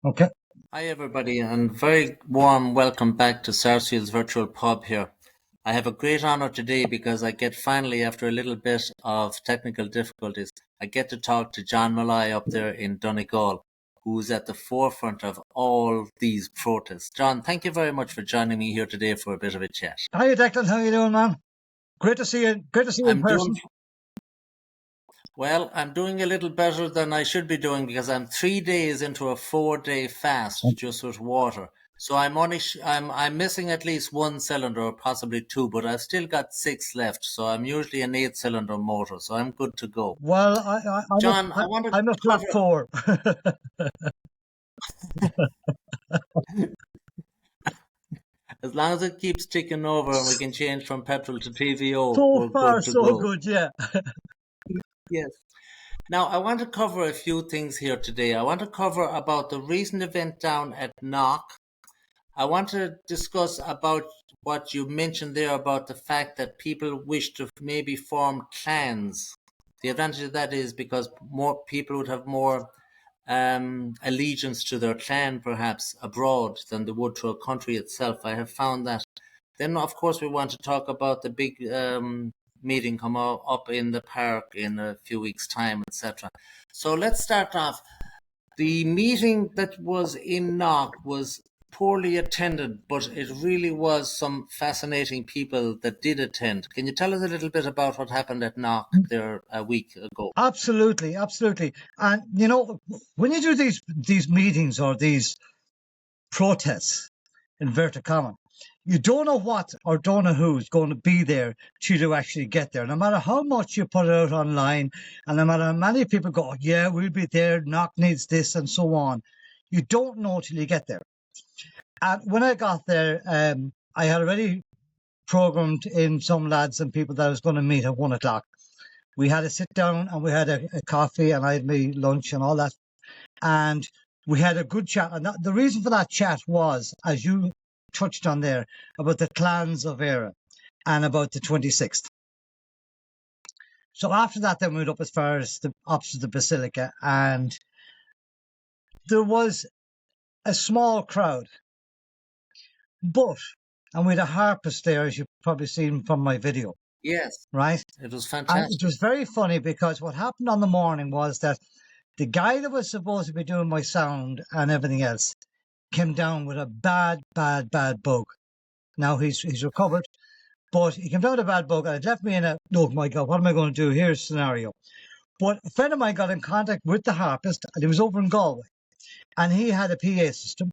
Okay. Hi, everybody, and very warm welcome back to Sarsfield's virtual pub here. I have a great honor today because I get finally, after a little bit of technical difficulties, I get to talk to John Molloy up there in Donegal, who's at the forefront of all these protests. John, thank you very much for joining me here today for a bit of a chat. Hi, Declan. How you doing, man? Great to see you. Great to see you in I'm doing person. well. I'm doing a little better than I should be doing because I'm 3 days into a 4 day fast just with water. So I'm missing at least one cylinder or possibly two, but I've still got six left. So I'm usually an eight-cylinder motor, so I'm good to go. Well, John, I want to I'm a flat cover four. as long as it keeps ticking over and we can change from petrol to TVO, So we're far, good to so go. good. Yeah. Yes. Now, I want to cover a few things here today. I want to cover about the recent event down at Knock. I want to discuss about what you mentioned there about the fact that people wish to maybe form clans. The advantage of that is because more people would have more allegiance to their clan, perhaps abroad, than they would to a country itself. I have found that. Then, of course, we want to talk about the big meeting come up in the park in a few weeks' time, etc. So let's start off. The meeting that was in Knock was poorly attended, but it really was some fascinating people that did attend. Can you tell us a little bit about what happened at Knock there a week ago? Absolutely, absolutely. And when you do these meetings or these protests, inverted comma, you don't know what or don't know who's going to be there till you actually get there. No matter how much you put it out online, and no matter how many people go, yeah, we'll be there. Knock needs this, and so on. You don't know till you get there. And when I got there, I had already programmed in some lads and people that I was going to meet at 1 o'clock. We had a sit down and we had a coffee and I had my lunch and all that. And we had a good chat. And the reason for that chat was, as you touched on there, about the clans of Era and about the 26th. So after that, then we went up as far as the opposite the Basilica, and there was a small crowd, but and we had a harpist there, as you've probably seen from my video, Yes, right? it was And it fantastic. was very funny because what happened on the morning was that the guy that was supposed to be doing my sound and everything else came down with a bad, bad, bad bug. Now he's recovered, but he came down with a bad bug and it left me in a, oh my God, what am I going to do? Here's a scenario. But a friend of mine got in contact with the harpist and he was over in Galway and he had a PA system.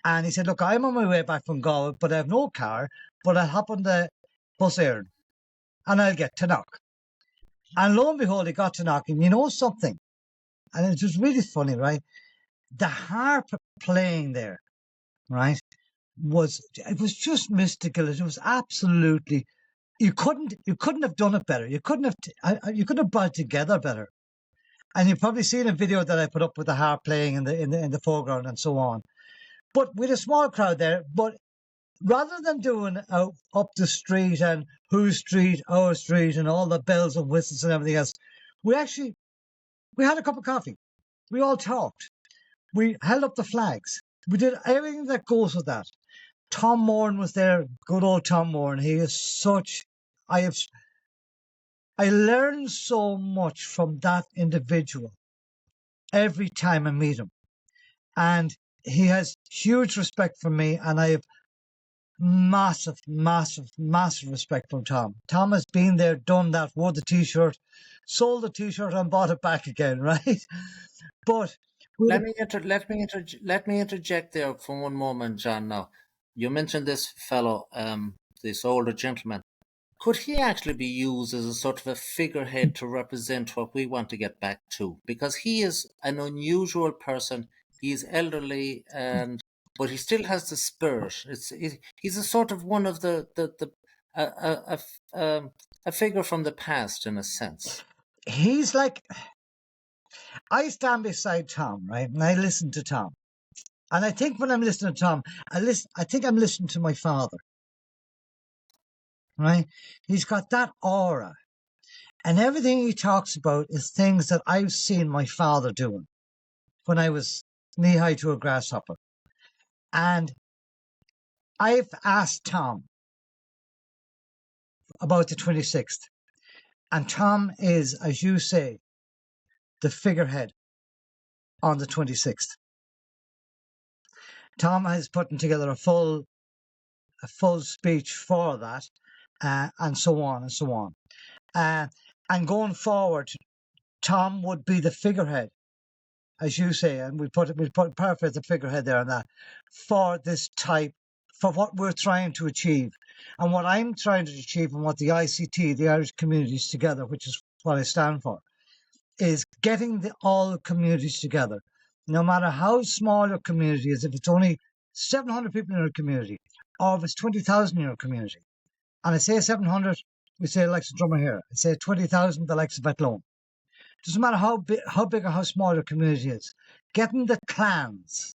And he said, look, I'm on my way back from Galway, but I have no car, but I'll hop on the bus Éireann and I'll get to Knock. And lo and behold, he got to Knock, and you know something? And it was really funny, right? The harp playing there, right, it was just mystical. It was absolutely you couldn't have done it better. You couldn't have brought it together better. And you've probably seen a video that I put up with the harp playing in the foreground and so on. But with a small crowd there, but rather than doing up the street and whose street, our street, and all the bells and whistles and everything else, we actually we had a cup of coffee. We all talked. We held up the flags. We did everything that goes with that. Tom Moran was there, good old Tom Moran. He is such. I have. I learn so much from that individual every time I meet him, and he has huge respect for me, and I have massive, massive, massive respect from Tom. Tom has been there, done that, wore the T-shirt, sold the T-shirt, and bought it back again, right? But with a, Let me interject there for one moment, John. Now, you mentioned this fellow, this older gentleman. Could he actually be used as a sort of a figurehead to represent what we want to get back to? Because he is an unusual person. He's elderly, and but he still has the spirit. He's a sort of one of the a, a, a figure from the past in a sense. he's like I stand beside Tom, right, and I listen to Tom, and I think when I'm listening to Tom, I think I'm listening to my father, right? He's got that aura, and everything he talks about is things that I've seen my father doing when I was knee high to a grasshopper. And I've asked Tom about the 26th, and Tom is, as you say, the figurehead on the 26th. Tom has put together a full speech for that, and so on and so on. And going forward, Tom would be the figurehead, as you say, and we put perfect the figurehead there on that for this type, for what we're trying to achieve, and what I'm trying to achieve, and what the ICT, the Irish Communities Together, which is what I stand for, is getting all communities together, no matter how small your community is. If it's only 700 people in your community, or if it's 20,000 in your community, and I say 700, we say Alexa Drummer here. I say 20,000, the likes of Athlone. Doesn't matter how big or how small your community is. Getting the clans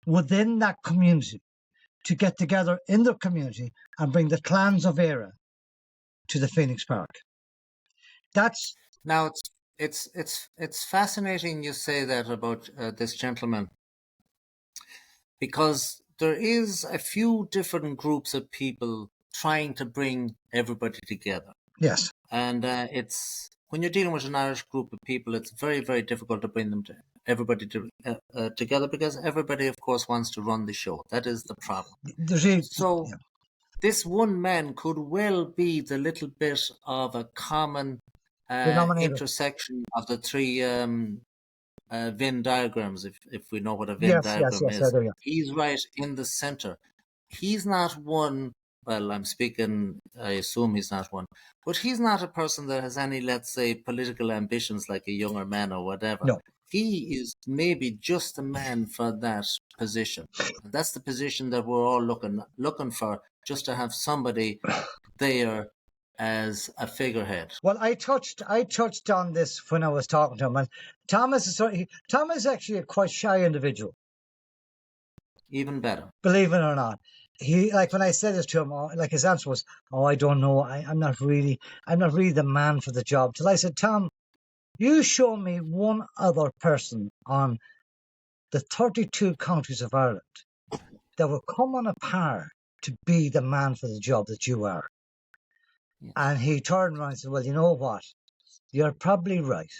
within that community to get together in their community and bring the clans of Era to the Phoenix Park. That's Now it's fascinating you say that about this gentleman, because there is a few different groups of people trying to bring everybody together. yes. And it's when you're dealing with an Irish group of people, it's very, very difficult to bring them everybody together, because everybody, of course, wants to run the show. That is the problem. So Yeah. this one man could well be the little bit of a common Denominator. intersection of the three Venn diagrams, if we know what a Venn Yes, yes, diagram yes, I is. do, yeah. He's right in the center. He's not one, well, I'm speaking, I assume he's not one, but he's not a person that has any, let's say, political ambitions like a younger man or whatever. No. He is maybe just the man for that position. And that's the position that we're all looking for, just to have somebody there as a figurehead. Well, I touched on this when I was talking to him, and Tom is actually a quite shy individual. Even better. Believe it or not, he, like, when I said this to him, like, his answer was, "Oh, I don't know. I'm not really the man for the job." Till I said, "Tom, you show me one other person on the 32 counties of Ireland that will come on a par to be the man for the job that you are." Yes. And he turned around and said, "Well, you know what? You're probably right."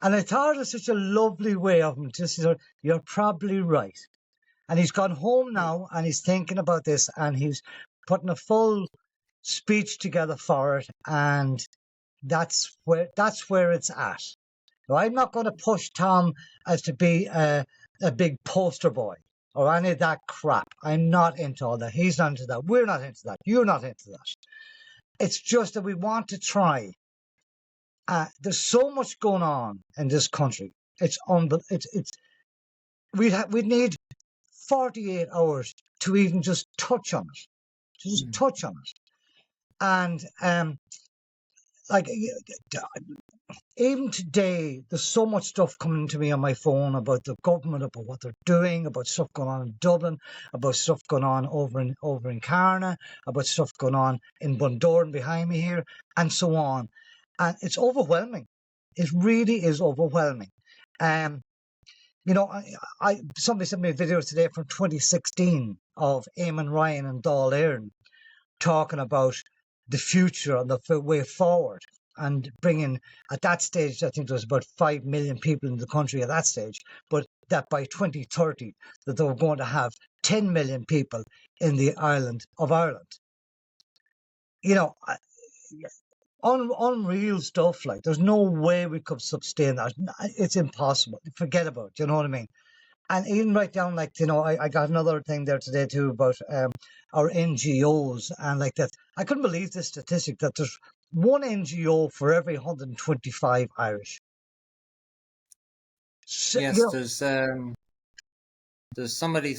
And I thought it was such a lovely way of him to say, "You're probably right." And he's gone home now, and he's thinking about this, and he's putting a full speech together for it, and that's where it's at. So I'm not going to push Tom as to be a big poster boy or any of that crap. I'm not into all that. He's not into that. We're not into that. You're not into that. It's just that we want to try. There's so much going on in this country. It's we need 48 hours to even just touch on it. To just touch on it. And like, even today, there's so much stuff coming to me on my phone about the government, about what they're doing, about stuff going on in Dublin, about stuff going on over in Carna, about stuff going on in Bundoran behind me here, and so on. And it's overwhelming. It really is overwhelming. You know, somebody sent me a video today from 2016 of Eamon Ryan and Dáil Éireann talking about the future and the way forward, and bringing, at that stage, I think there was about 5 million people in the country at that stage, but that by 2030 that they were going to have 10 million people in the island of Ireland. You know, unreal stuff. Like, there's no way we could sustain that. It's impossible. Forget about it. You know what I mean? And even right down, like, you know, I got another thing there today too about our NGOs and like that. I couldn't believe this statistic that there's one NGO for every 125 Irish. So, Yes, you know, there's somebody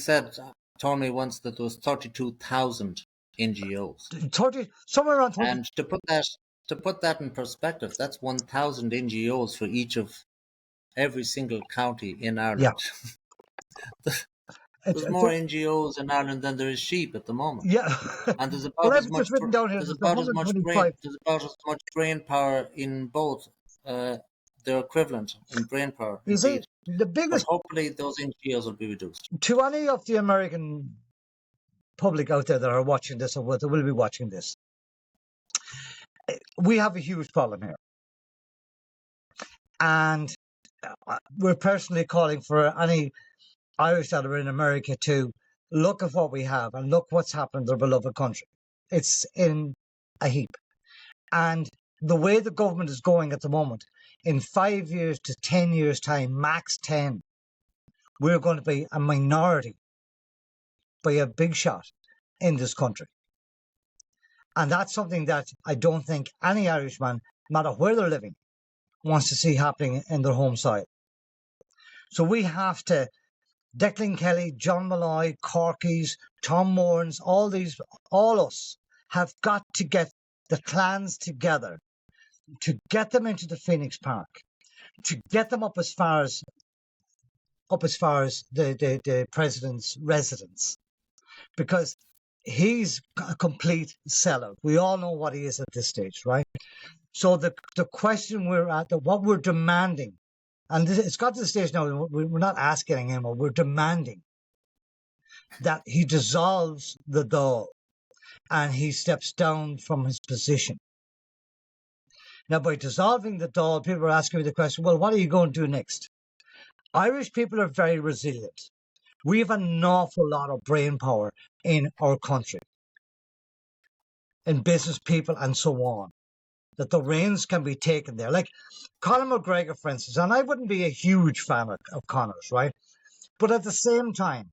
told me once that there was 32,000 NGOs. 30, somewhere around 20. And to put that in perspective, that's 1,000 NGOs for each of every single county in Ireland. Yeah. There's more NGOs in Ireland than there is sheep at the moment. Yeah. And there's Well, about I've as just much written down here, there's there's about as much 125. brain power in both their equivalent in brain power. You see, Indeed. The but biggest hopefully those NGOs will be reduced. to any of the American public out there that are watching this or that will be watching this, we have a huge problem here. And we're personally calling for any Irish that are in America to look at what we have and look what's happened in their beloved country. It's in a heap. And the way the government is going at the moment, in 5 years to 10 years' time, max 10, we're going to be a minority by a big shot in this country. And that's something that I don't think any Irishman, no matter where they're living, wants to see happening in their home soil. So we have to, Declan Kelly, John Molloy, Corky's, Tom Moorns, all us have got to get the clans together to get them into the Phoenix Park, to get them up as far as the president's residence, because he's a complete sellout. We all know what he is at this stage, right? So the question we're at, what we're demanding, and it's got to the stage now, we're not asking anymore, we're demanding that he dissolves the Dáil and he steps down from his position. Now, by dissolving the Dáil, people are asking me the question, well, what are you going to do next? Irish people are very resilient. We have an awful lot of brain power in our country, in business people and so on, that the reins can be taken there. Like Conor McGregor, for instance, and I wouldn't be a huge fan of Conor's, right? But at the same time,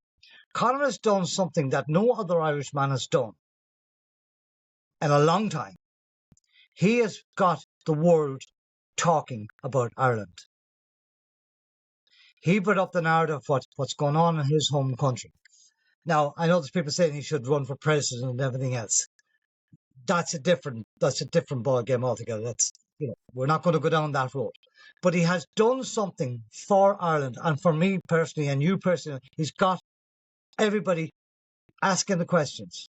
Conor has done something that no other Irishman has done in a long time. He has got the world talking about Ireland. He put up the narrative of what's going on in his home country. Now, I know there's people saying he should run for president and everything else. That's a different ball game altogether. That's, we're not going to go down that road. But he has done something for Ireland, and for me personally, and you personally. He's got everybody asking the questions.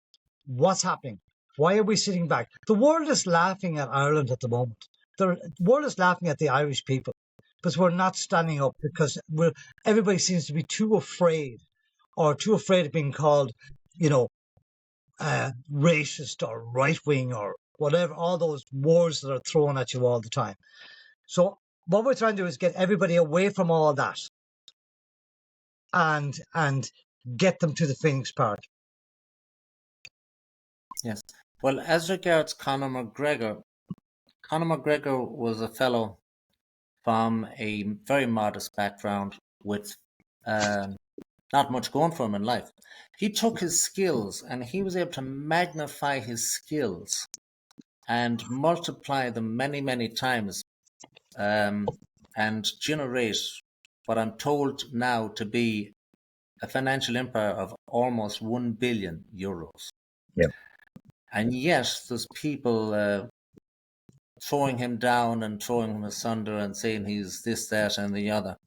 What's happening? Why are we sitting back? The world is laughing at Ireland at the moment. The world is laughing at the Irish people because we're not standing up, because everybody seems to be too afraid of being called, racist or right wing or whatever, all those words that are thrown at you all the time. So what we're trying to do is get everybody away from all that and get them to the Phoenix Park. Yes. Well, as regards Conor McGregor was a fellow from a very modest background with not much going for him in life. He took his skills and he was able to magnify his skills and multiply them many, many times, and generate what I'm told now to be a financial empire of almost 1 billion euros. Yeah. And yet there's people throwing him down and throwing him asunder and saying he's this, that, and the other.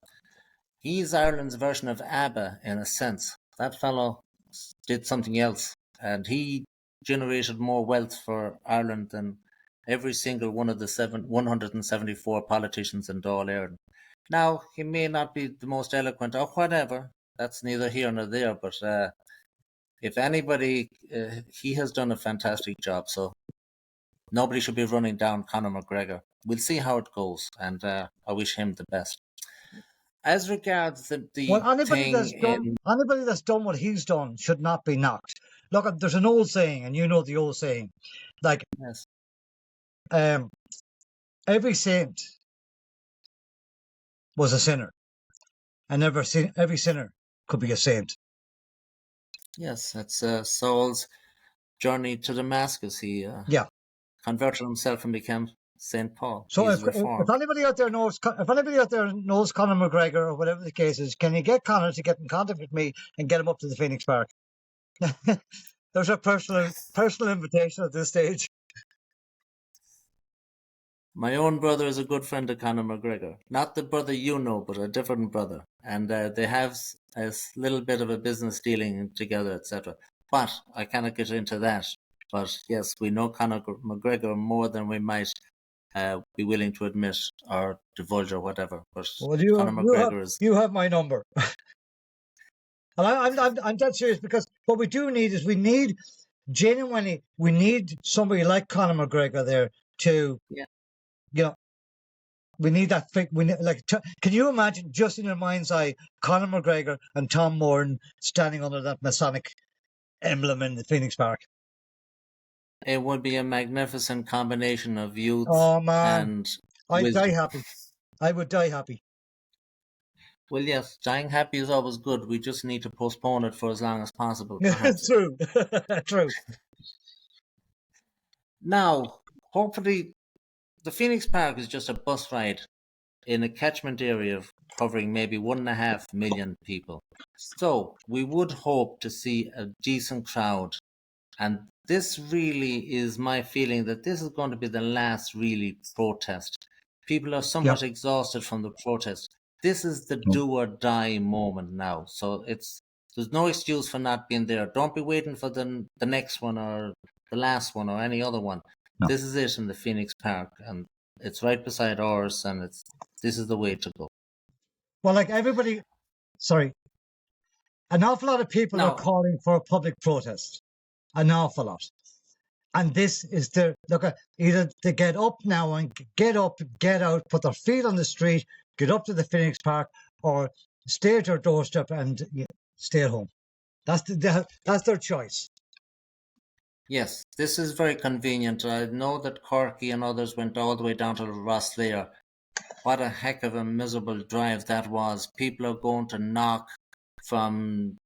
He's Ireland's version of ABBA in a sense. That fellow did something else, and he generated more wealth for Ireland than every single one of the 174 politicians in Dáil Éireann. Now, he may not be the most eloquent or whatever. That's neither here nor there. But if anybody, he has done a fantastic job. So nobody should be running down Conor McGregor. We'll see how it goes, and I wish him the best. As regards Well, anybody that's done what he's done should not be knocked. Look, there's an old saying, and you know the old saying, like, yes, every saint was a sinner, and every sinner could be a saint. Yes, that's Saul's journey to Damascus. He converted himself and became Saint Paul. So He's if anybody out there knows Conor McGregor or whatever the case is, can you get Conor to get in contact with me and get him up to the Phoenix Park? There's a personal invitation at this stage. My own brother is a good friend of Conor McGregor. Not the brother you know, but a different brother. And they have a little bit of a business dealing together, etc. But I cannot get into that. But yes, we know Conor McGregor more than we might be willing to admit or divulge or whatever. But Well, Conor McGregor is. you have my number, and I'm dead serious because what we do need is genuinely we need somebody like Conor McGregor there to Yeah. you know we need that can you imagine just in your mind's eye Conor McGregor and Tom Moran standing under that Masonic emblem in the Phoenix Park? It would be a magnificent combination of youth Oh man, and I'd die wisdom. happy. I would die happy. Well, yes, dying happy is always good. We just need to postpone it for as long as possible, perhaps. True. True. Now, hopefully, the Phoenix Park is just a bus ride in a catchment area covering maybe 1.5 million people. So we would hope to see a decent crowd. And this really is my feeling that this is going to be the last really protest. People are Yep. somewhat exhausted from the protest. This is the do or die moment now. So there's no excuse for not being there. Don't be waiting for the next one or the last one or any other one. No. This is it in the Phoenix Park, and it's right beside ours, and this is the way to go. Well, like everybody, sorry, an awful lot of people are Now, calling for a public protest. An awful lot. And this is either they get up now and get up, get out, put their feet on the street, get up to the Phoenix Park, or stay at their doorstep and stay at home. That's their choice. yes, this is very convenient. I know that Corky and others went all the way down to Rosslare. What a heck of a miserable drive that was. People are going to knock from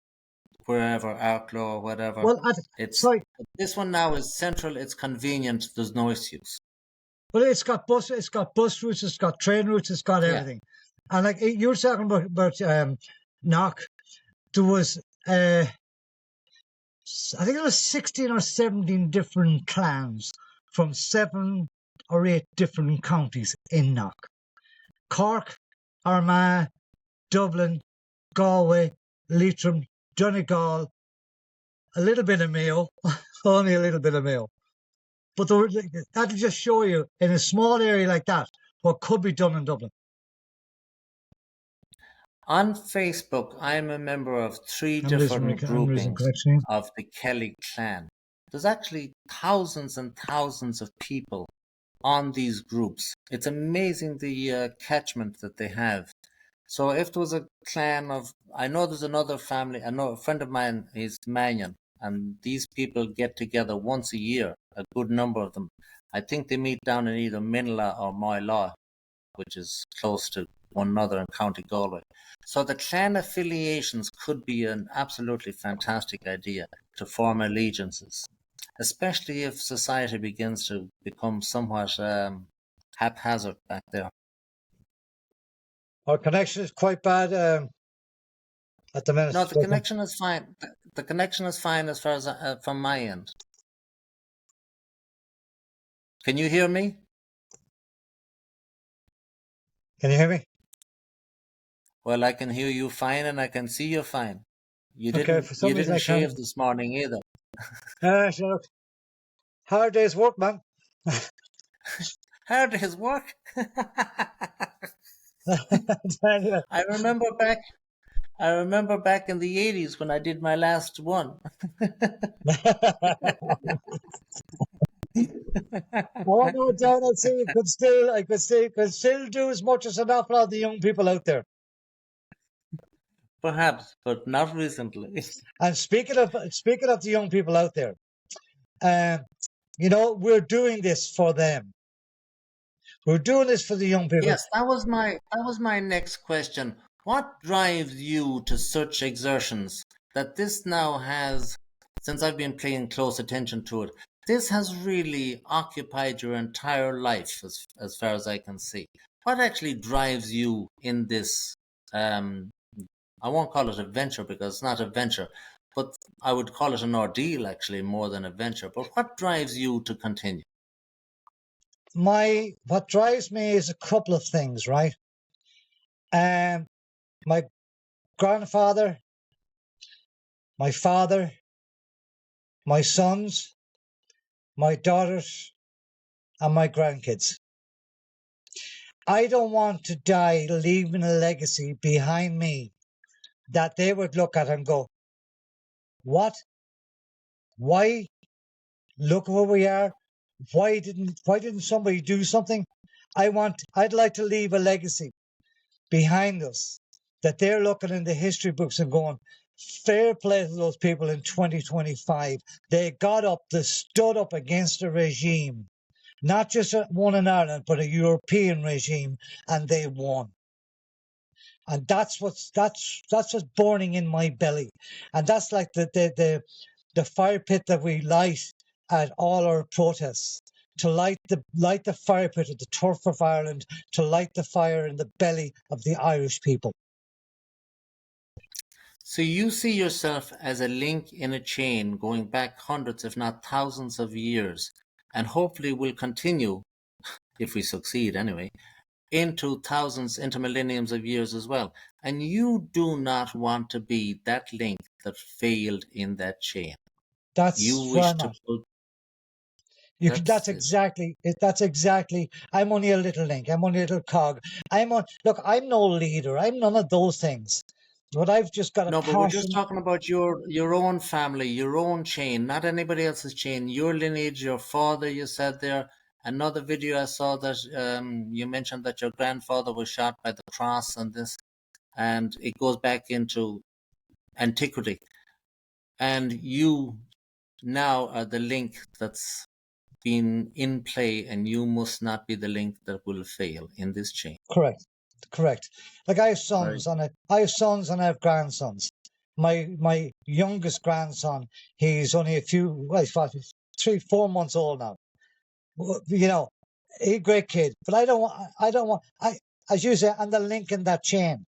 wherever, Arklow or whatever. Well, sorry. This one now is central, it's convenient, there's no excuse. Well, it's got bus routes, it's got train routes, it's got everything. Yeah. And like you were talking about Knock, there was I think there was 16 or 17 different clans from 7 or 8 different counties in Knock. Cork, Armagh, Dublin, Galway, Leitrim, Donegal, a little bit of Mayo, only a little bit of Mayo. But that'll just show you in a small area like that what could be done in Dublin. On Facebook, I'm a member of 3 different groupings of the Kelly clan. There's actually thousands and thousands of people on these groups. It's amazing the catchment that they have. So if there was a clan of, I know there's another family, I know a friend of mine, he's Mannion, and these people get together once a year, a good number of them. I think they meet down in either Minla or Moylaw, which is close to one another in County Galway. So the clan affiliations could be an absolutely fantastic idea to form allegiances, especially if society begins to become somewhat haphazard back there. Our connection is quite bad at the minute. No, the connection is fine. The connection is fine as far as from my end. Can you hear me? Can you hear me? Well, I can hear you fine, and I can see you fine. You didn't shave this morning either. Look, hard day's work, man. Hard day's work. I remember back in the 80s when I did my last one. Oh no, John, I'd say I could still do as much as an awful lot of the young people out there. Perhaps, but not recently. And speaking of the young people out there, we're doing this for them. We're doing this for the young people. Yes, that was my next question. What drives you to such exertions that this now has, since I've been paying close attention to it, this has really occupied your entire life as far as I can see. What actually drives you in this, I won't call it a venture because it's not a venture, but I would call it an ordeal actually more than a venture. But what drives you to continue? What drives me is a couple of things, right? My grandfather, my father, my sons, my daughters, and my grandkids. I don't want to die leaving a legacy behind me that they would look at and go, what? Why? Look where we are. Why didn't somebody do something? I'd like to leave a legacy behind us that they're looking in the history books and going, fair play to those people in 2025. They got up, they stood up against a regime, not just one in Ireland, but a European regime, and they won. And that's what's burning in my belly, and that's like the fire pit that we light at all our protests. To light the fire pit at the turf of Ireland, to light the fire in the belly of the Irish people. So you see yourself as a link in a chain going back hundreds, if not thousands of years, and hopefully will continue, if we succeed anyway, into thousands, into millenniums of years as well. And you do not want to be that link that failed in that chain. You That's where wish I'm to at. put You can, that's it. that's exactly. I'm only a little link. I'm only a little cog. Look. I'm no leader. I'm none of those things. But I've just got a No, but we're just passion. talking about your own family, your own chain, not anybody else's chain. Your lineage, your father. You said there. Another video I saw that you mentioned that your grandfather was shot by the cross, and this, and it goes back into antiquity. And you now are the link that's been in play, and you must not be the link that will fail in this chain. Correct. Correct. Like I have Very sons good. and I have sons and I have grandsons. My youngest grandson, he's only well, he's 3, 4 months old now. You know, a great kid. But as you say, I'm the link in that chain,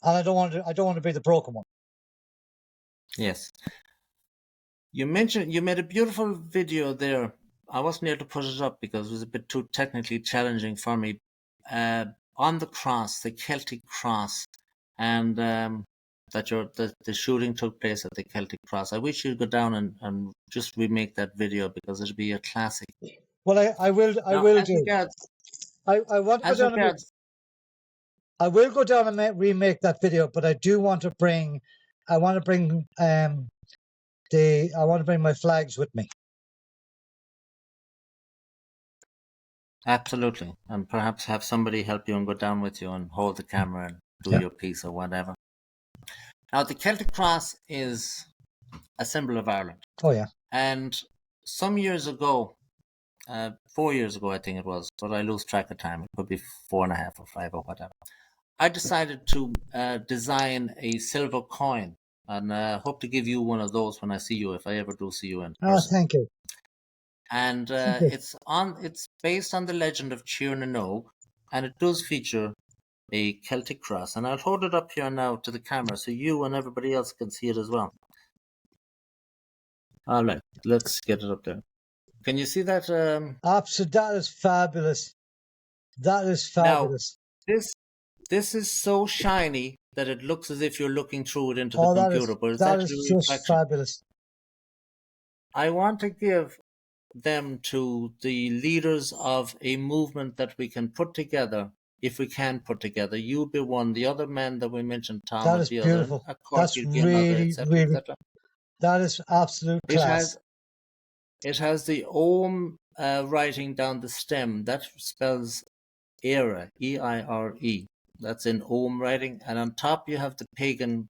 and I don't want to be the broken one. Yes. You mentioned you made a beautiful video there. I wasn't able to put it up because it was a bit too technically challenging for me. Uh, on the cross, the Celtic cross, and the shooting took place at the Celtic cross. I wish you'd go down and just remake that video because it'd be a classic. Well, I Now, will do. I want to go as down and regards, I will go down and remake that video, but I do want to bring, I want to bring I want to bring my flags with me. absolutely, and perhaps have somebody help you and go down with you and hold the camera and do Yeah. your piece or whatever. Now, the Celtic cross is a symbol of Ireland. Oh yeah. And some years ago, 4 years ago, I think it was, but I lose track of time. It could be 4.5 or 5 or whatever. I decided to design a silver coin, and hope to give you one of those when I see you, if I ever do see you in Oh, person. thank you. And Thank you. it's based on the legend of Tirnanog, and it does feature a Celtic cross. And I'll hold it up here now to the camera so you and everybody else can see it as well. All right, let's get it up there. Can you see that? Absolutely, that is fabulous. That is Now, fabulous. this this is so shiny that it looks as if you're looking through it into the Oh, computer, but it's that actually is a just reflection. fabulous. I want to give them to the leaders of a movement that we can put together, if we can put together. You'll be one, the other man that we mentioned, Tom, That would is be other, and beautiful. of course That's you'd be another, really, etc., really, etc. that is absolute It class. has it has the Om writing down the stem that spells era, Eire. That's in Om writing, and on top you have the pagan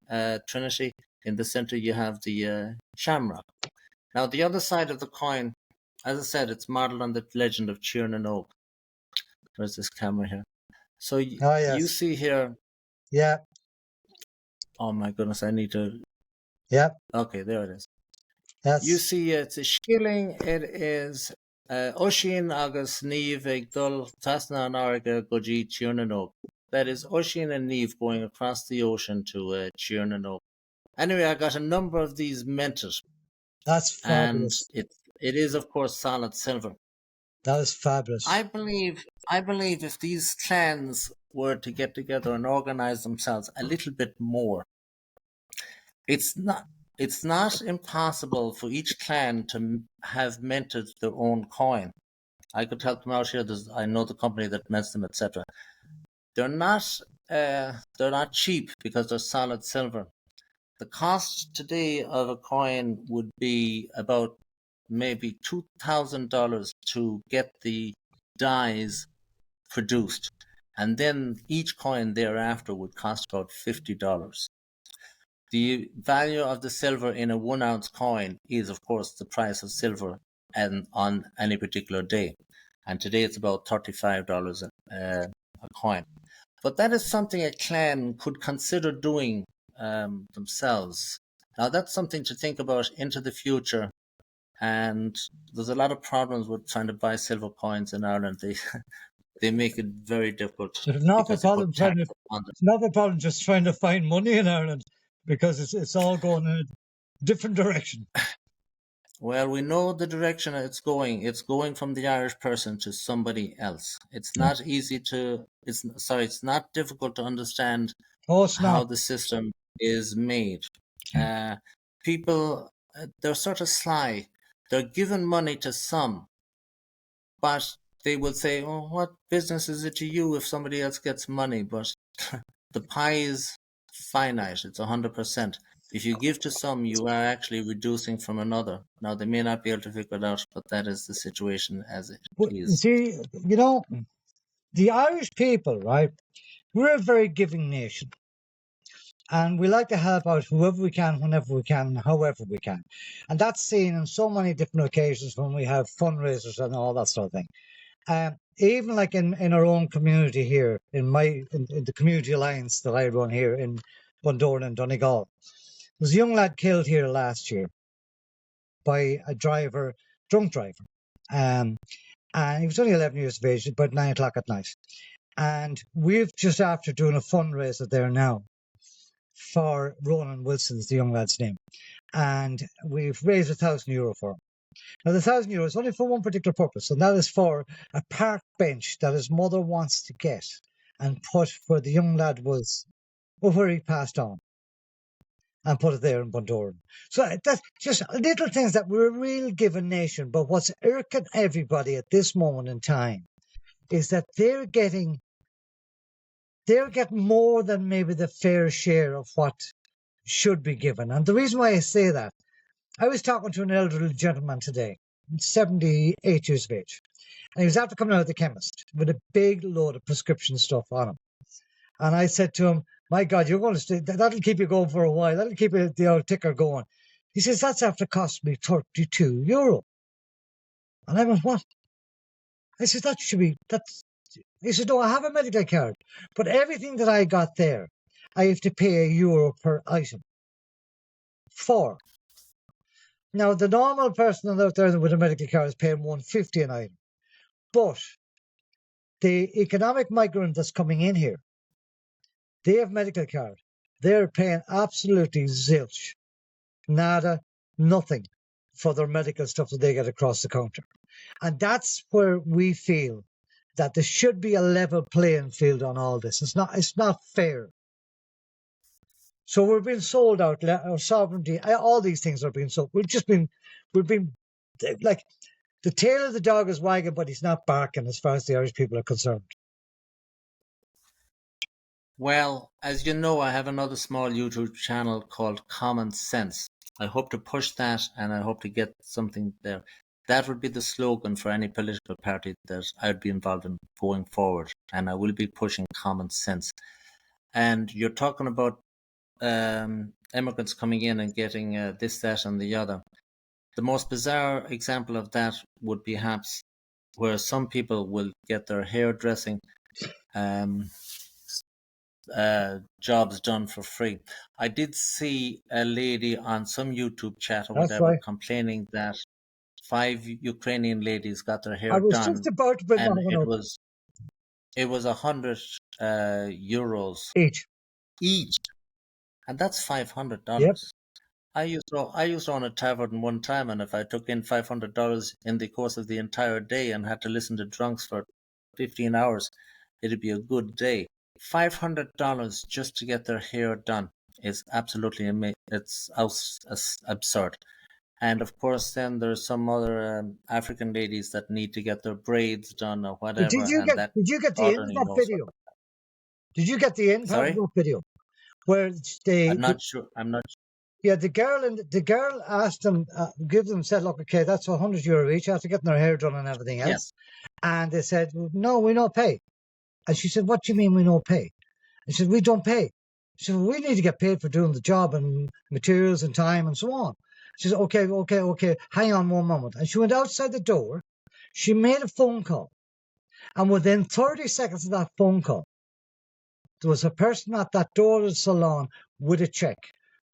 trinity. In the center you have the shamrock. Now the other side of the coin, as I said, it's modeled on the legend of Tirnanog. Where's this camera here? So Oh you yes. see here. Yeah. Oh my goodness, I need to. Yeah. Okay, there it is. You That's see, it's a shilling. It is Oshin agus Neve ag dul tasna an arga goji Tirnanog. That is Oshin and Neve going across the ocean to Tirnanog. Anyway, I got a number of these minted, that's and fabulous. it is of course solid silver. That is I fabulous. believe I believe if these clans were to get together and organize themselves a little bit more, it's not it's not impossible for each clan to have minted their own coin. I could help them out here. I know the company that makes them, etc. They're not they're not cheap because they're solid silver. The cost today of a coin would be about maybe $2,000 to get the dies produced, and then each coin thereafter would cost about $50. The value of the silver in a 1 ounce coin is, of course, the price of silver and on any particular day. And today it's about $35 a coin. But that is something a clan could consider doing themselves. Now, that's something to think about into the future. And there's a lot of problems with trying to buy silver coins in Ireland. They make it very difficult There's not a because they problem put tax trying to. on them. It's not a problem just trying to find money in Ireland because it's all going in a different direction. Well, we know the direction it's going. It's going from the Irish person to somebody else. It's not easy to, it's not difficult to understand Oh, it's how not. the system is made. Uh, People, they're sort of sly. They're giving money to some, but they will say, "Oh, what business is it to you if somebody else gets money?" But the pie is finite. It's 100%. If you give to some, you are actually reducing from another. Now, they may not be able to figure it out, but that is the situation as it But you is. see, you know, the Irish people, right? We're a very giving nation. And we like to help out whoever we can, whenever we can, however we can. And that's seen in so many different occasions when we have fundraisers and all that sort of thing. Even like in our own community here, in the community alliance that I run here in Bundoran and Donegal, there was a young lad killed here last year by a drunk driver. Um, and he was only 11 years of age, about 9 o'clock at night. And we've just after doing a fundraiser there now for Ronan Wilson's the young lad's name, and we've raised €1,000 for him. Now, the €1,000 is only for one particular purpose, and that is for a park bench that his mother wants to get and put where the young lad was, or where he passed on, and put it there in Bundoran. So that's just little things that we're a real given nation. But what's irking everybody at this moment in time is that they're getting more than maybe the fair share of what should be given. And the reason why I say that, I was talking to an elderly gentleman today, 78 years of age, and he was after coming out of the chemist with a big load of prescription stuff on him. And I said to him, "My God, you're going to stay, that'll keep you going for a while. That'll keep the old ticker going." He says, "That's after costing me €32." And I went, "What?" I said, "That should be, that's," he said, "No, I have a medical card, but everything that I got there, I have to pay €1 per item for." Now, the normal person out there with a medical card is paying $150 an item. But the economic migrant that's coming in here, they have medical card. They're paying absolutely zilch, nada, nothing for their medical stuff that they get across the counter. And that's where we feel that there should be a level playing field on all this. It's not fair. So we're being sold out, our sovereignty, all these things are being sold. We've been like, the tail of the dog is wagging, but he's not barking as far as the Irish people are concerned. Well, as you know, I have another small YouTube channel called Common Sense. I hope to push that and I hope to get something there. That would be the slogan for any political party that I'd be involved in going forward. And I will be pushing common sense. And you're talking about immigrants coming in and getting this, that, and the other. The most bizarre example of that would be perhaps where some people will get their hairdressing um, jobs done for free. I did see a lady on some YouTube chat or That's whatever why complaining that 5 Ukrainian ladies got their I hair was just done, about to bring that and one it up. was it was €100 Each. each, and that's Yep. $500. I used to own a tavern one time, and if I took in $500 in the course of the entire day and had to listen to drunks for 15 hours, it'd be a good day. $500 just to get their hair done is absolutely amazing. It's absurd. And of course, then there's some other African ladies that need to get their braids done or Did whatever, you and get that did you get the God end of only that knows what. video? Did you get the end part of Sorry, that video where I'm not sure. I'm not. yeah, the girl asked them, give them, said, look, okay, that's €100 each after getting their hair done and everything else. Yes, And they said, no, we don't pay. And she said, what do you mean we don't pay? And she said, we don't pay. She said, well, we need to get paid for doing the job and materials and time and so on. She said, okay, hang on one moment. And she went outside the door. She made a phone call. And within 30 seconds of that phone call, there was a person at that door of the salon with a check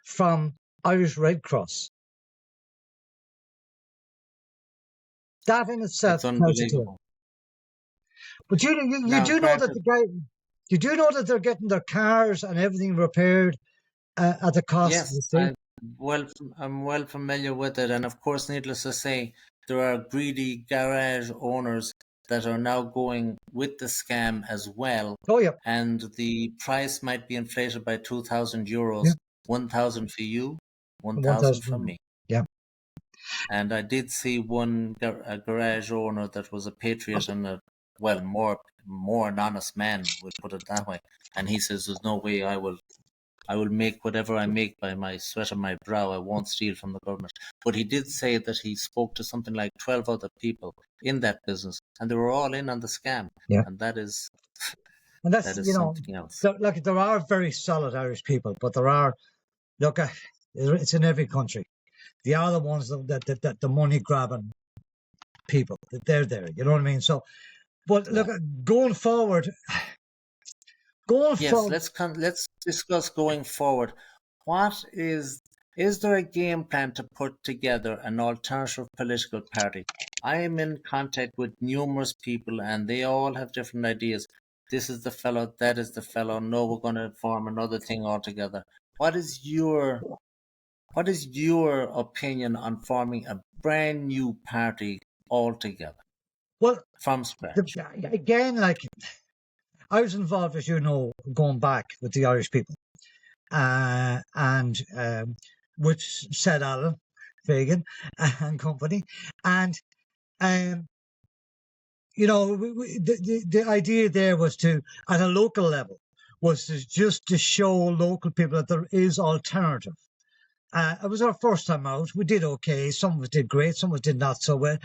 from Irish Red Cross. That in itself it's tells a tale. unbelievable. But you Now, do know that granted, the guy, you do know that they're getting their cars and everything repaired at the cost of yes, the state. I'm well familiar with it, and of course, needless to say, there are greedy garage owners that are now going with the scam as well, Oh yeah, and the price might be inflated by yeah, €2,000, 1,000 for you, one 1,000 from thousand. me. Yeah, And I did see one a garage owner that was a patriot and a well more an honest man, we'll put it that way. And he says, "There's no way I will make whatever I make by my sweat of my brow. I won't steal from the government." But he did say that he spoke to something like 12 other people in that business, and they were all in on the scam. yeah, And that is and that's something else. like there are very solid Irish people, but there are look, it's in every country. They are the ones that the money grabbing people. That they're there. You know what I mean? So, but Yeah. look, going forward, going Yes, forward. let's discuss going forward. What is there a game plan to put together an alternative political party? I am in contact with numerous people and they all have different ideas. This is the fellow, that is the fellow. No, we're going to form another thing altogether. What is your what is your opinion on forming a brand new party altogether Well, from scratch? again, like I was involved, as you know, going back with the Irish people, and with said Alan Fagan and company, and um, the idea there was to, at a local level, was to just to show local people that there is alternative. It was our first time out. We did okay. Some of us did great. Some of us did not so well.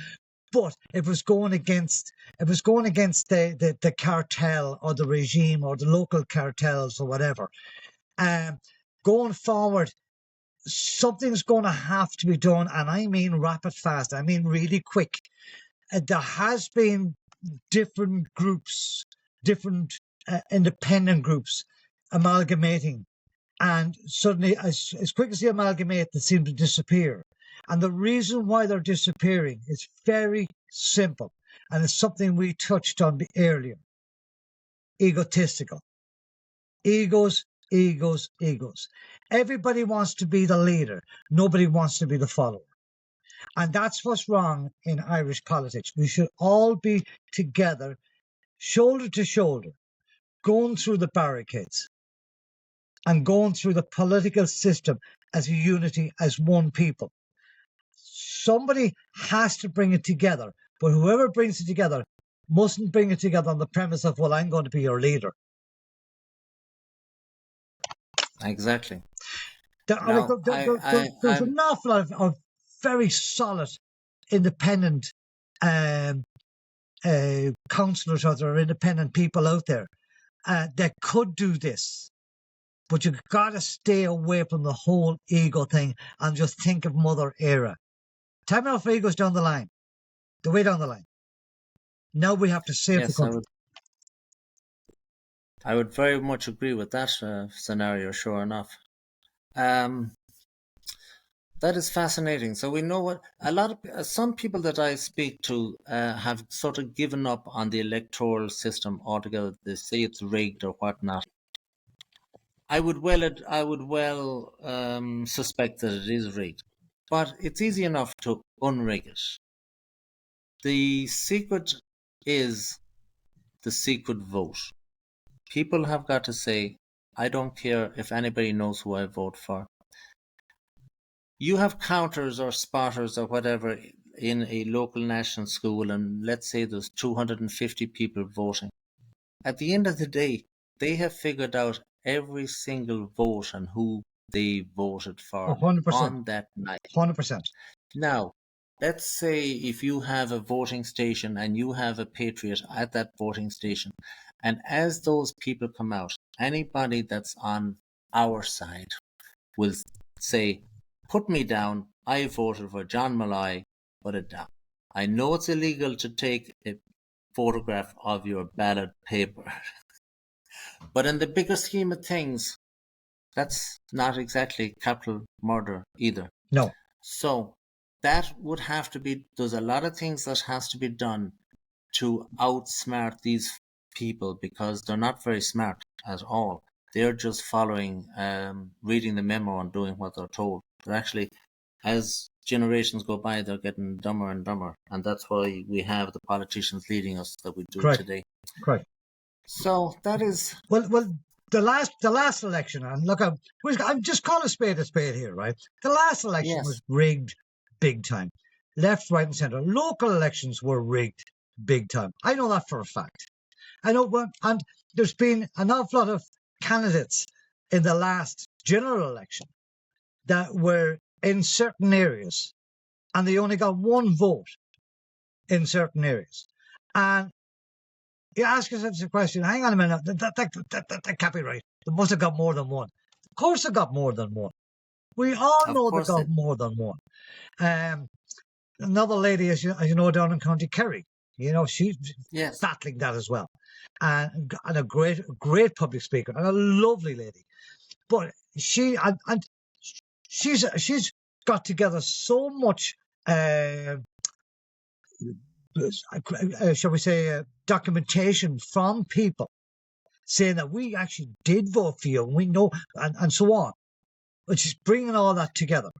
But it was going against the cartel or the regime or the local cartels or whatever. Um, Going forward, something's going to have to be done, and I mean rapid fast. I mean really quick. There has been different groups, different independent groups amalgamating, and suddenly, as quick as they amalgamate, they seem to disappear. And the reason why they're disappearing is very simple, and it's something we touched on earlier: egotistical. Egos, egos, egos. Everybody wants to be the leader. Nobody wants to be the follower. And that's what's wrong in Irish politics. We should all be together, shoulder to shoulder, going through the barricades and going through the political system as a unity, as one people. Somebody has to bring it together, but whoever brings it together mustn't bring it together on the premise of, well, I'm going to be your leader. Exactly. Like, Now, there's I'm an awful lot of very solid, independent um, councillors or independent people out there that could do this. But you've got to stay away from the whole ego thing and just think of Mother Era. Time out for egos down the line, the way down the line. Now we have to save the yes, country. I would very much agree with that scenario. Sure enough, um, that is fascinating. So we know what a lot of some people that I speak to have sort of given up on the electoral system altogether. They say it's rigged or whatnot. I would well suspect that it is rigged, but it's easy enough to unrig it. The secret is the secret vote. People have got to say, I don't care if anybody knows who I vote for. You have counters or spotters or whatever in a local national school, and let's say there's 250 people voting. At the end of the day, they have figured out every single vote and who they voted for 100%. on that night. 100%. Now, let's say if you have a voting station and you have a patriot at that voting station, and as those people come out, anybody that's on our side will say, put me down, I voted for John Molloy, put it down. I know it's illegal to take a photograph of your ballot paper, but in the bigger scheme of things, that's not exactly capital murder either. No. So that would have to be, there's a lot of things that has to be done to outsmart these people because they're not very smart at all. They're just following, reading the memo and doing what they're told. They're actually, as generations go by, they're getting dumber and dumber. And that's why we have the politicians leading us that we do Correct. today. Correct. So that is. Well, the last election, and look, I'm just calling a spade here, right? The last election was rigged big time. Left, right, and centre. Local elections were rigged big time. I know that for a fact. I know, and there's been an awful lot of candidates in the last general election that were in certain areas, and they only got one vote in certain areas. And you ask yourself the question, hang on a minute, that can't be right. They must have got more than one. Of course they got more than one. We all know they got more than one. Another lady, as you know, down in County Kerry, she's battling that as well. And a great public speaker and a lovely lady. But she's got together so much, shall we say, documentation from people saying that we actually did vote for you, and we know, and so on, which is bringing all that together.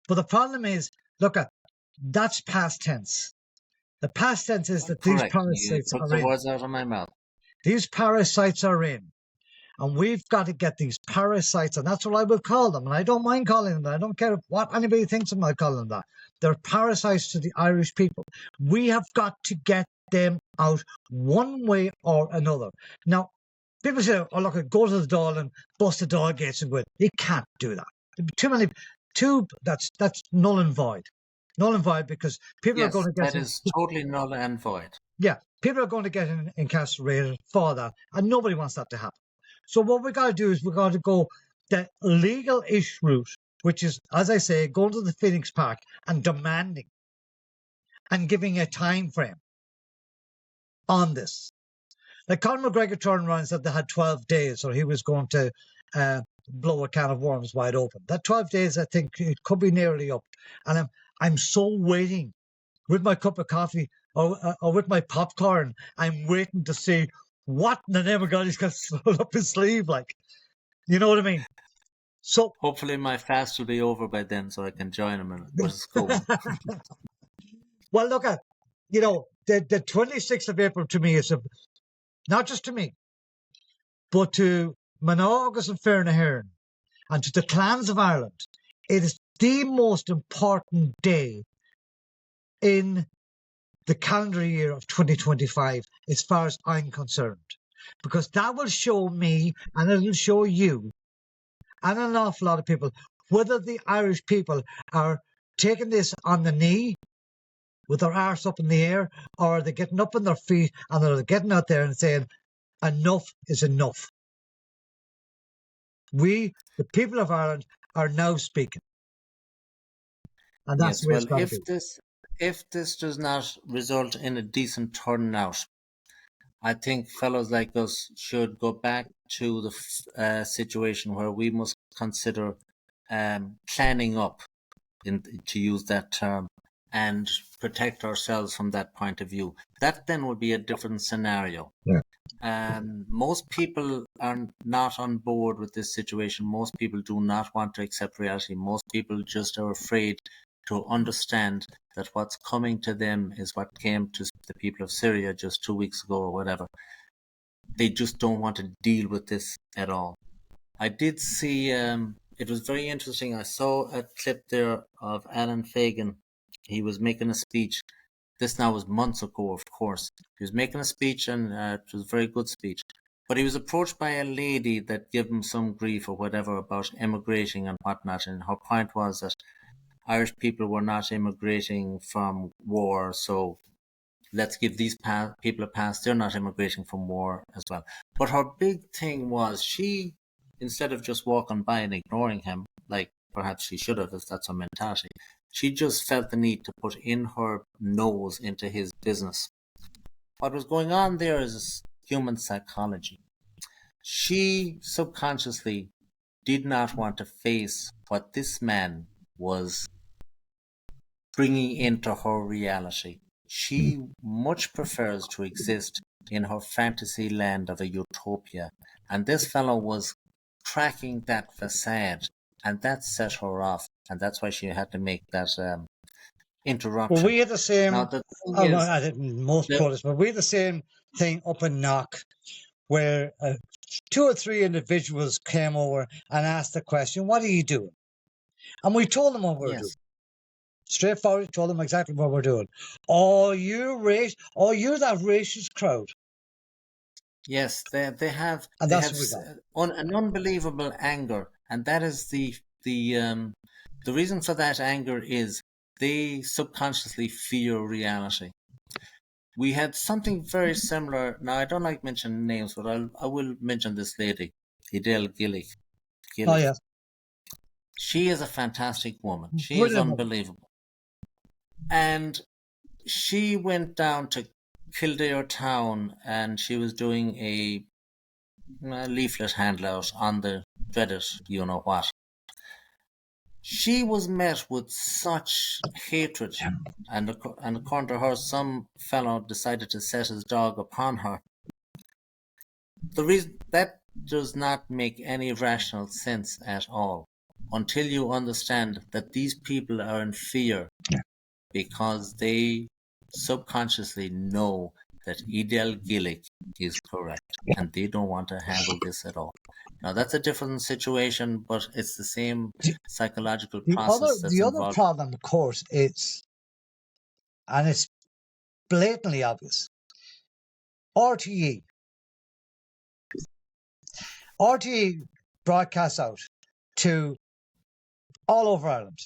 But the problem is, look, that's past tense. The past tense is that these parasites are in. Words out of my mouth. These parasites are in. And we've got to get these parasites, and that's what I will call them. And I don't mind calling them that. I don't care what anybody thinks I might call them that. They're parasites to the Irish people. We have got to get them out one way or another. Now, people say, oh, look, go to the Dáil and bust the Dáil gates and go in. You can't do that. That's null and void. Null and void because people are going to get... that is totally null and void. Yeah, people are going to get incarcerated for that, and nobody wants that to happen. So what we got to do is we got to go the legal-ish route, which is, as I say, going to the Phoenix Park and demanding and giving a time frame on this. Like Conor McGregor turned around and said they had 12 days, or he was going to blow a can of worms wide open. That 12 days, I think, it could be nearly up. And I'm so waiting with my cup of coffee or with my popcorn. I'm waiting to see what in the name of God he's got thrown up his sleeve, like, you know what I mean? So hopefully my fast will be over by then, so I can join him in what's school. Well, look at, the 26th of April to me is not just to me, but to Managus and Fernahearn and to the clans of Ireland. It is the most important day in the calendar year of 2025, as far as I'm concerned, because that will show me and it will show you and an awful lot of people whether the Irish people are taking this on the knee with their arse up in the air, or are they getting up on their feet and they're getting out there and saying, enough is enough. We, the people of Ireland, are now speaking. And that's yes, well, if this does not result in a decent turnout, I think fellows like us should go back to the situation where we must consider planning up, to use that term, and protect ourselves from that point of view. That then would be a different scenario. Yeah. Most people are not on board with this situation. Most people do not want to accept reality. Most people just are afraid to understand that what's coming to them is what came to the people of Syria just 2 weeks ago or whatever. They just don't want to deal with this at all. I did see it was very interesting. I saw a clip there of Alan Fagan. He was making a speech. This now was months ago, of course. He was making a speech, and it was a very good speech. But he was approached by a lady that gave him some grief or whatever about immigrating and whatnot. And her point was that Irish people were not immigrating from war, so let's give these people a pass. They're not immigrating from war as well. But her big thing was she, instead of just walking by and ignoring him, like perhaps she should have if that's her mentality, she just felt the need to put in her nose into his business. What was going on there is human psychology. She subconsciously did not want to face what this man was bringing into her reality. She much prefers to exist in her fantasy land of a utopia, and this fellow was cracking that facade, and that set her off, and that's why she had to make that Well, interruption. we had the Now same. the thing Well, is, I didn't most that protests, but we had the same thing up in Knock, where two or three individuals came over and asked the question, "What are you doing?" And we told them what we were doing. yes, Straightforward, told them exactly what we're doing. Oh, you're that racist crowd, yes, they have and they that's have what we got. an unbelievable anger, and that is the reason for that anger is they subconsciously fear reality. We had something very similar. Now, I don't like mentioning names, but I will mention this lady, Idel Gillick. Oh Gillick. yeah, She is a fantastic woman. She is brilliant woman. unbelievable. And she went down to Kildare town and she was doing a leaflet handout on the dreaded you know what. She was met with such hatred, and according to her, some fellow decided to set his dog upon her. The reason that does not make any rational sense at all until you understand that these people are in fear because they subconsciously know that Edel Gillick is correct and they don't want to handle this at all. Now that's a different situation, but it's the same The, psychological the other process that's the other involved. problem, of course, is, and it's blatantly obvious. RTE, RTE broadcasts out to all over Ireland.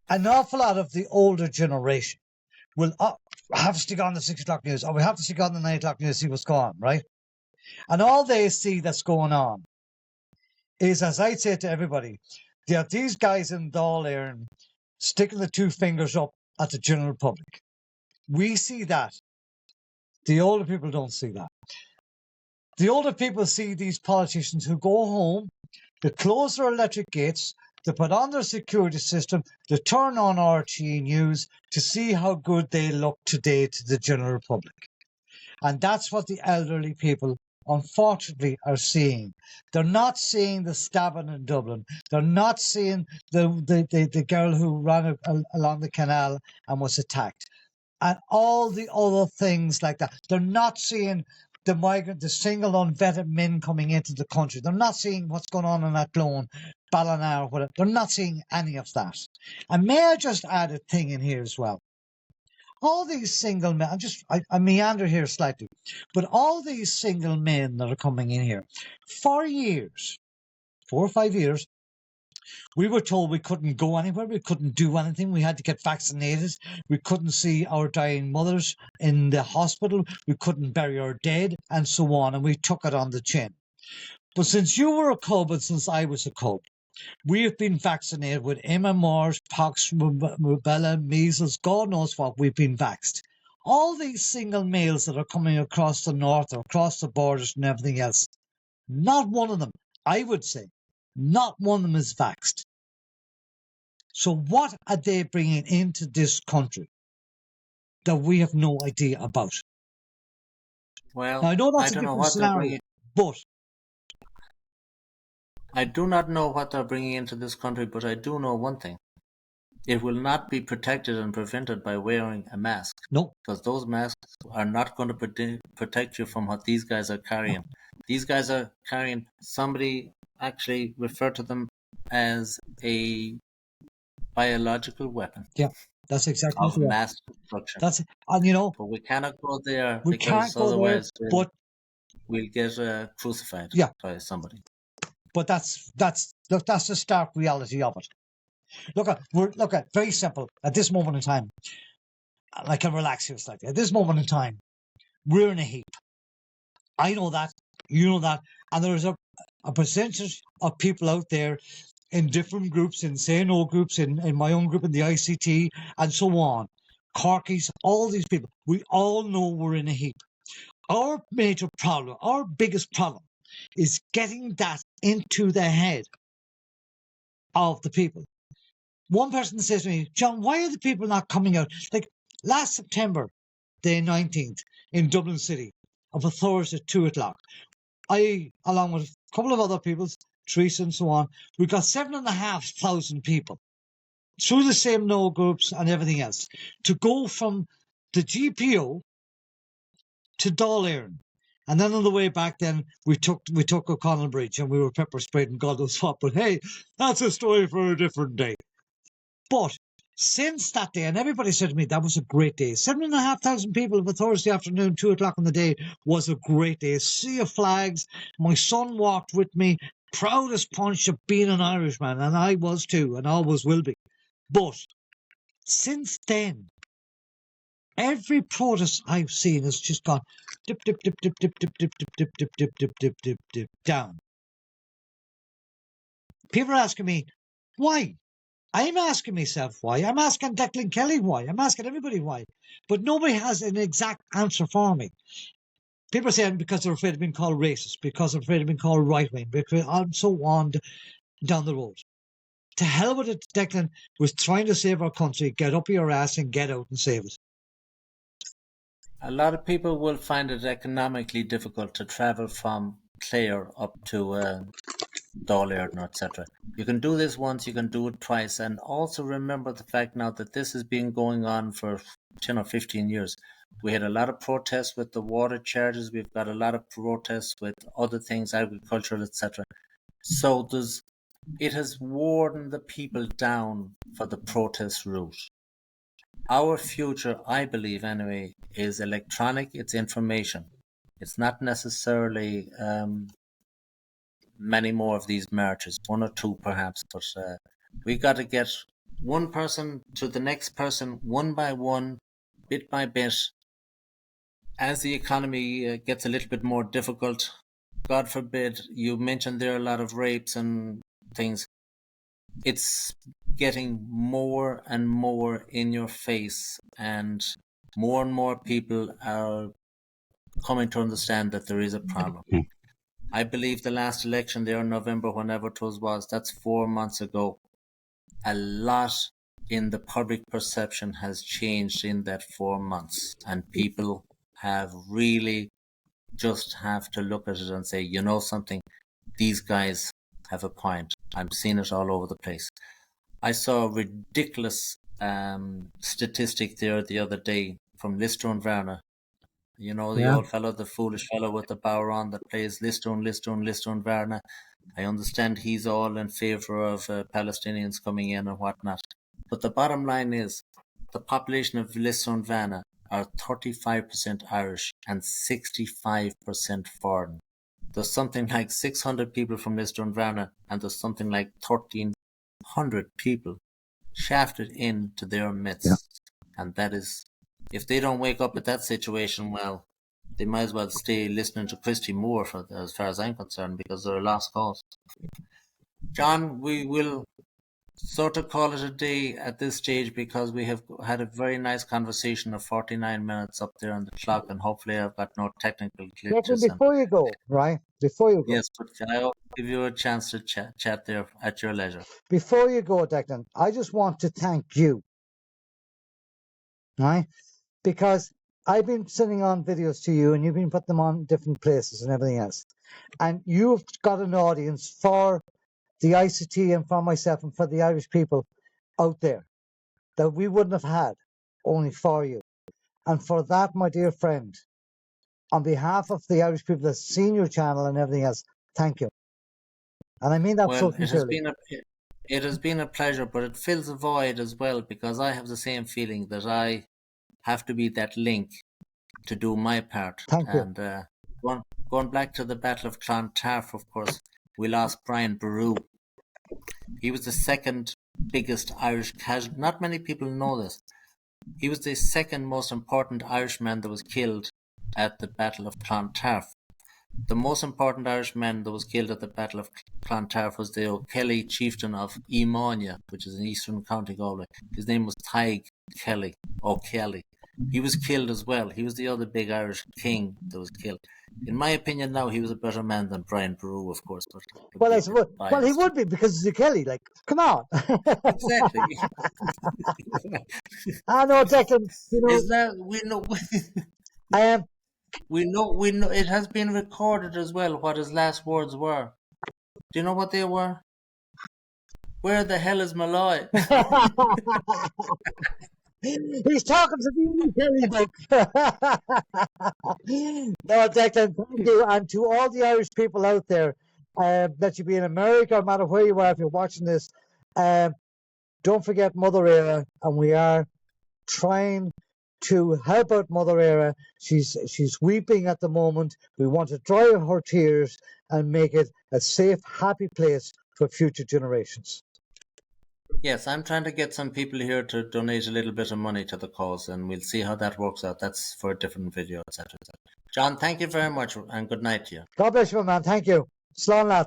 An awful lot of the older generation will have to stick on the 6 o'clock news, or we have to stick on the 9 o'clock news to see what's going on, right? And all they see that's going on is, as I say to everybody, there are these guys in Dáil Éireann sticking the two fingers up at the general public. We see that. The older people don't see that. The older people see these politicians who go home, they close their electric gates, they put on their security system, they turn on RTE News to see how good they look today to the general public. And that's what the elderly people, unfortunately, are seeing. They're not seeing the stabbing in Dublin. They're not seeing the girl who ran along the canal and was attacked. And all the other things like that. They're not seeing the single unvetted men coming into the country. They're not seeing what's going on in that loan, Ballina, or whatever. They're not seeing any of that. And may I just add a thing in here as well? All these single men, I meander here slightly, but all these single men that are coming in here, for years, 4 or 5 years, we were told we couldn't go anywhere, we couldn't do anything, we had to get vaccinated, we couldn't see our dying mothers in the hospital, we couldn't bury our dead, and so on, and we took it on the chin. But since you were a cub and since I was a cub, we have been vaccinated with MMRs, pox, rubella, measles, God knows what we've been vaxxed. All these single males that are coming across the north or across the borders and everything else, not one of them, I would say, not one of them is vaxxed. So what are they bringing into this country that we have no idea about? Now, I Well, know I that's a don't know different what they're scenario, bringing. but I do not know what they're bringing into this country, but I do know one thing. It will not be protected and prevented by wearing a mask no, because those masks are not going to protect you from what these guys are carrying. These guys are carrying, somebody actually referred to them as a biological weapon Yeah, that's exactly of what we are. mass destruction. That's and But we cannot go there we can't because go there, otherwise but we'll get crucified yeah, by somebody. but look, that's the stark reality of it. Look at very simple at this moment in time. I can relax here slightly. At this moment in time, we're in a heap. I know that, you know that, and there's a percentage of people out there in different groups, in say no groups, in my own group, in the ICT, and so on. Corkies, all these people, we all know we're in a heap. Our major problem, our biggest problem, is getting that into the head of the people. One person says to me, John, why are the people not coming out? Like last September, the 19th, in Dublin City, of a Thursday at 2 o'clock, I, along with a couple of other people, Teresa and so on, we got 7,500 people through the same no groups and everything else to go from the GPO to Dáil. And then on the way back, then we took O'Connell Bridge and we were pepper sprayed and God knows what. But hey, that's a story for a different day. But since that day, and everybody said to me that was a great day. 7,500 people of a Thursday afternoon, 2 o'clock in the day was a great day. A sea of flags. My son walked with me, proud as punch of being an Irishman, and I was too, and always will be. But since then, every protest I've seen has just gone dip, dip, dip, dip, dip, dip, dip, dip, dip, dip, dip, dip, dip, dip, dip, down. People are asking me, why? I'm asking myself why. I'm asking Declan Kelly why. I'm asking everybody why. But nobody has an exact answer for me. People are saying because they're afraid of being called racist, because they're afraid of being called right-wing, because and so on down the road. To hell with it, Declan was trying to save our country. Get up your ass and get out and save it. A lot of people will find it economically difficult to travel from Clare up to Dáil, etc. You can do this once, you can do it twice, and also remember the fact now that this has been going on for 10 or 15 years. We had a lot of protests with the water charges, we've got a lot of protests with other things, agricultural, etc. So it has worn the people down for the protest route. Our future, I believe anyway, is electronic, it's information. It's not necessarily many more of these marches, one or two perhaps, but we got to get one person to the next person, one by one, bit by bit. As the economy gets a little bit more difficult, God forbid, you mentioned there are a lot of rapes and things. It's getting more and more in your face, and more people are coming to understand that there is a problem. I believe the last election there in November, whenever it was, that's 4 months ago. A lot in the public perception has changed in that 4 months, and people have really just have to look at it and say, you know something, these guys have a point. I'm seeing it all over the place. I saw a ridiculous statistic there the other day from Listron Werner. You know, the Yeah. old fellow, the foolish fellow with the bower on that plays Listron Werner. I understand he's all in favor of Palestinians coming in and whatnot. But the bottom line is the population of Listron Werner are 35% Irish and 65% foreign. There's something like 600 people from Listron Werner, and there's something like 1,300 people shafted into their midst. And that is, if they don't wake up at that situation, well, they might as well stay listening to Christy Moore, as far as I'm concerned, because they're a lost cause. John, we will sort of call it a day at this stage because we have had a very nice conversation of 49 minutes up there on the clock, and hopefully I've got no technical Declan, glitches. before you go, right? Before you go. Yes, but I'll give you a chance to chat there at your leisure. Before you go, Declan, I just want to thank you, right? Because I've been sending on videos to you and you've been putting them on different places and everything else. And you've got an audience for the ICT and for myself and for the Irish people out there that we wouldn't have had only for you. And for that, my dear friend, on behalf of the Irish people that's seen your channel and everything else, thank you. And I mean that so Well, it has sincerely. been It has been a pleasure, but it fills a void as well because I have the same feeling that I have to be that link to do my part. Thank you. And going back to the Battle of Clontarf, of course, we lost Brian Boru. He was the second biggest Irish casualty. Not many people know this. He was the second most important Irishman that was killed at the Battle of Clontarf. The most important Irishman that was killed at the Battle of Clontarf was the O'Kelly chieftain of Emonia, which is in eastern County Galway. His name was Tig Kelly, O'Kelly. He was killed as well. He was the other big Irish king that was killed. In my opinion now, he was a better man than Brian Boru, of course, but Well, I be a bit suppose, well, he biased. would be because he's a Kelly. Like, come on. Exactly. I know, Declan. Is that we know? I am. We know. It has been recorded as well what his last words were. Do you know what they were? Where the hell is Molloy? He's talking to me, Kelly. No, Declan, thank you, and to all the Irish people out there, that you be in America, no matter where you are, if you're watching this, don't forget Mother Era, and we are trying to help out Mother Era. She's weeping at the moment. We want to dry her tears and make it a safe, happy place for future generations. Yes, I'm trying to get some people here to donate a little bit of money to the cause, and we'll see how that works out. That's for a different video, etc. John, thank you very much, and good night to you. God bless you, man. Thank you. Slán leat.